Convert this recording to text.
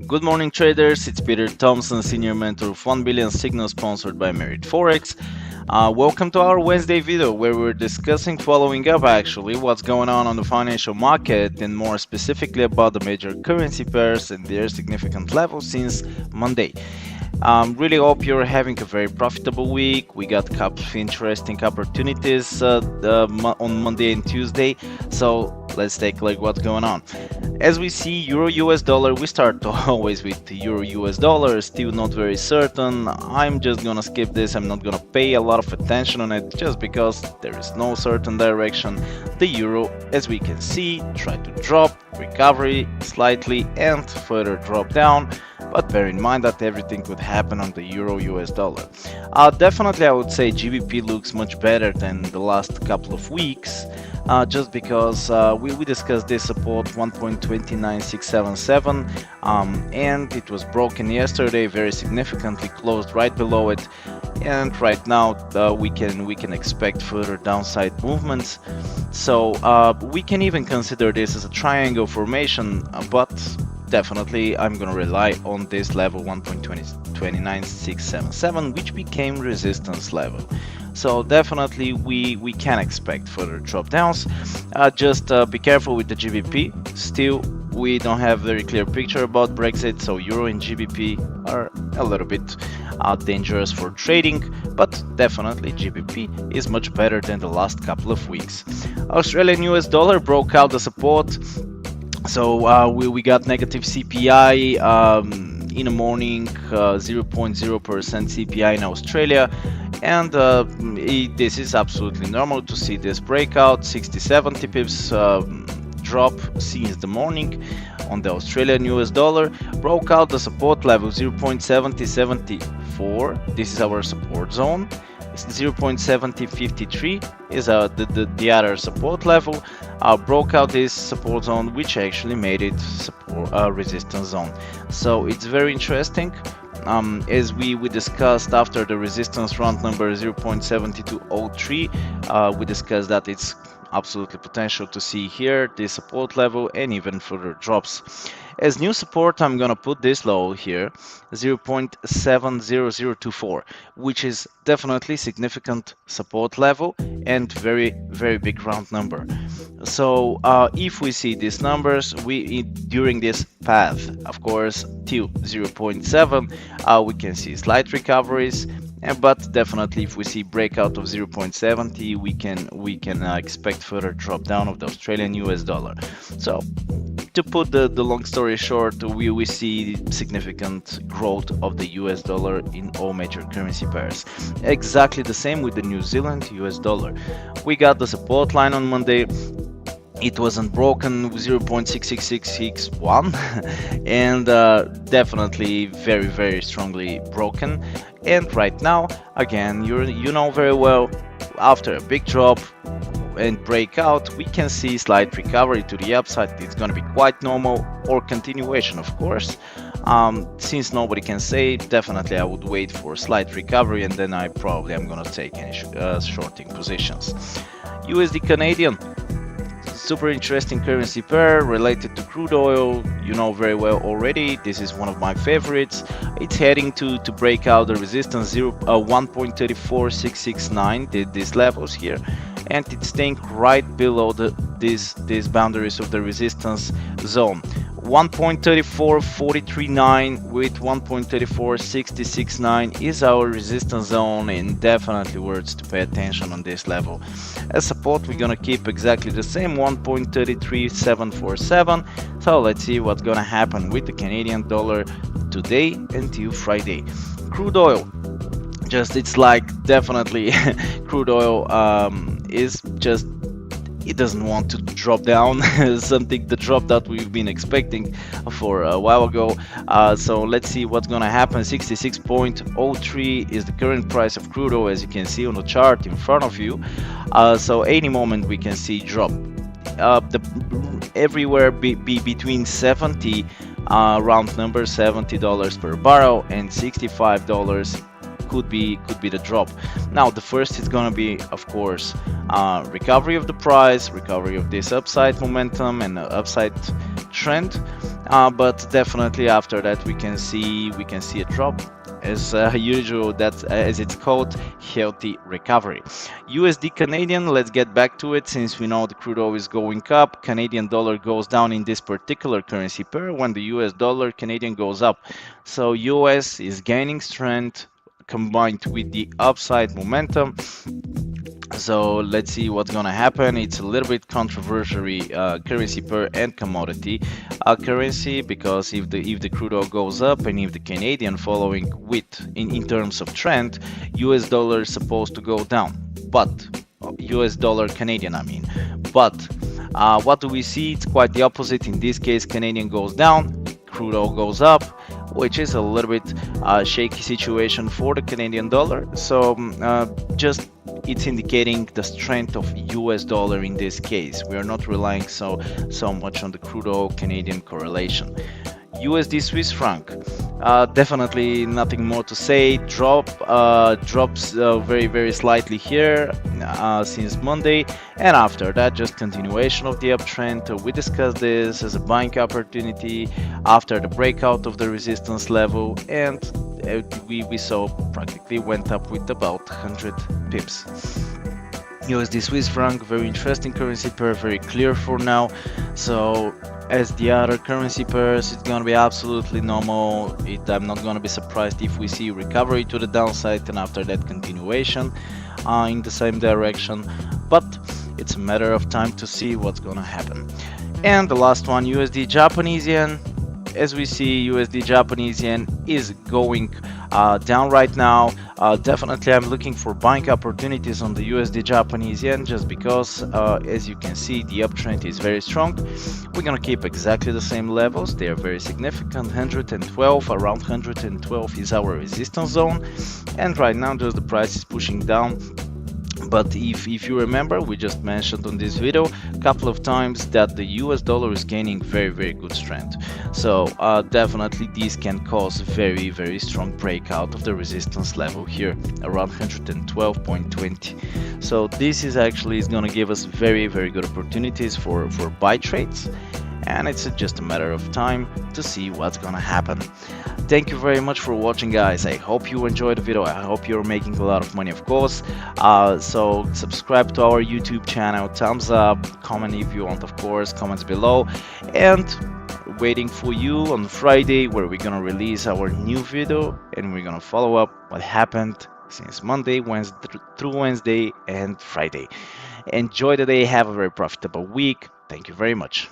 Good morning, traders. It's Peter Thompson, Senior Mentor of 1 Billion Signal, sponsored by Merit Forex. Welcome to our Wednesday video where we're discussing, following up actually, what's going on the financial market and more specifically about the major currency pairs and their significant levels since Monday. Really hope you're having a very profitable week. We got a couple of interesting opportunities on Monday and Tuesday. So let's take a look what's going on. As we see, Euro US dollar, we start always with the Euro US dollar, still not very certain. I'm just gonna skip this. I'm not gonna pay a lot of attention on it just because there is no certain direction. The euro, as we can see, tried to drop, recovery slightly and further drop down. But bear in mind that everything could happen on the Euro US dollar. Definitely I would say GBP looks much better than the last couple of weeks, just because we discussed this support 1.29677, and it was broken yesterday very significantly, closed right below it, and right now we can expect further downside movements. So we can even consider this as a triangle formation, but definitely I'm gonna rely on this level 1.29677, which became resistance level. So definitely we can expect further drop downs. Just be careful with the GBP. Still, we don't have very clear picture about Brexit, so Euro and GBP are a little bit dangerous for trading, but definitely GBP is much better than the last couple of weeks. Australian US dollar broke out the support. So we got negative CPI in the morning, 0.0% CPI in Australia, and this is absolutely normal to see this breakout. 60-70 pips drop since the morning on the Australian US dollar, broke out the support level 0.7074. This is our support zone. 0.7053 is the other support level. Broke out this support zone, which actually made it resistance zone. So it's very interesting. As we discussed after the resistance round number 0.7203, we discussed that it's absolutely potential to see here this support level and even further drops. As new support, I'm gonna put this low here, 0.70024, which is definitely significant support level and very big round number. So if we see these numbers, during this path, of course, till 0.7, we can see slight recoveries. But definitely, if we see breakout of 0.70, we can expect further drop down of the Australian US dollar. So to put the long story short, we see significant growth of the US dollar in all major currency pairs. Exactly the same with the New Zealand US dollar. We got the support line on Monday. It wasn't broken, 0.66661, and definitely very strongly broken. And right now, again, you know very well, after a big drop and breakout, we can see slight recovery to the upside. It's going to be quite normal, or continuation, of course. Since nobody can say, definitely I would wait for a slight recovery, and then I'm going to take any shorting positions. USD Canadian. Super interesting currency pair related to crude oil. You know very well already, this is one of my favorites. It's heading to break out the resistance 1.34669, these levels here, and it's staying right below these boundaries of the resistance zone. 1.34439 with 1.34669 is our resistance zone, and definitely worth to pay attention on this level. As support, we're gonna keep exactly the same, 1.33747. So let's see what's gonna happen with the Canadian dollar today until Friday. Crude oil, it's like definitely crude oil is just, it doesn't want to drop down, the drop that we've been expecting for a while ago. So let's see what's gonna happen. 66.03 is the current price of crude oil, as you can see on the chart in front of you. So any moment we can see drop. Everywhere be between 70, round number, $70 per barrel, and $65 could be the drop. Now the first is gonna be, of course, recovery of the price, recovery of this upside momentum and upside trend. but definitely after that we can see a drop as usual. That as it's called, healthy recovery. USD Canadian, let's get back to it since we know the crude oil is going up. Canadian dollar goes down in this particular currency pair when the US dollar Canadian goes up. So US is gaining strength combined with the upside momentum. So let's see what's gonna happen. It's a little bit controversial currency pair and commodity currency, because if the crude oil goes up and if the Canadian following with in terms of trend, US dollar is supposed to go down. But US dollar Canadian, I mean. But what do we see? It's quite the opposite. In this case, Canadian goes down, crude oil goes up, which is a little bit shaky situation for the Canadian dollar. So just it's indicating the strength of US dollar in this case. We are not relying so much on the crude oil Canadian correlation. USD Swiss franc, definitely nothing more to say. Drops very slightly here since Monday, and after that just continuation of the uptrend. We discussed this as a buying opportunity after the breakout of the resistance level, and we saw practically went up with about 100 pips. USD Swiss franc, very interesting currency pair, very clear for now. So as the other currency pairs, it's gonna be absolutely normal. I'm not gonna be surprised if we see recovery to the downside and after that continuation in the same direction. But it's a matter of time to see what's gonna happen. And the last one, USD Japanese yen. As we see, USD Japanese yen is going down right now. Definitely I'm looking for buying opportunities on the USD Japanese yen, just because as you can see the uptrend is very strong. We're gonna keep exactly the same levels. They are very significant. 112, around 112 is our resistance zone, and right now just the price is pushing down. But if you remember, we just mentioned on this video a couple of times that the US dollar is gaining very good strength. So definitely this can cause very strong breakout of the resistance level here around 112.20. So this is actually is going to give us very good opportunities for buy trades, and it's just a matter of time to see what's gonna happen. Thank you very much for watching, guys. I hope you enjoyed the video. I hope you're making a lot of money, of course. So subscribe to our YouTube channel, thumbs up, comment if you want, of course, comments below, and waiting for you on Friday where we're gonna release our new video and we're gonna follow up what happened since Monday, Wednesday through Wednesday and Friday. Enjoy the day, have a very profitable week. Thank you very much.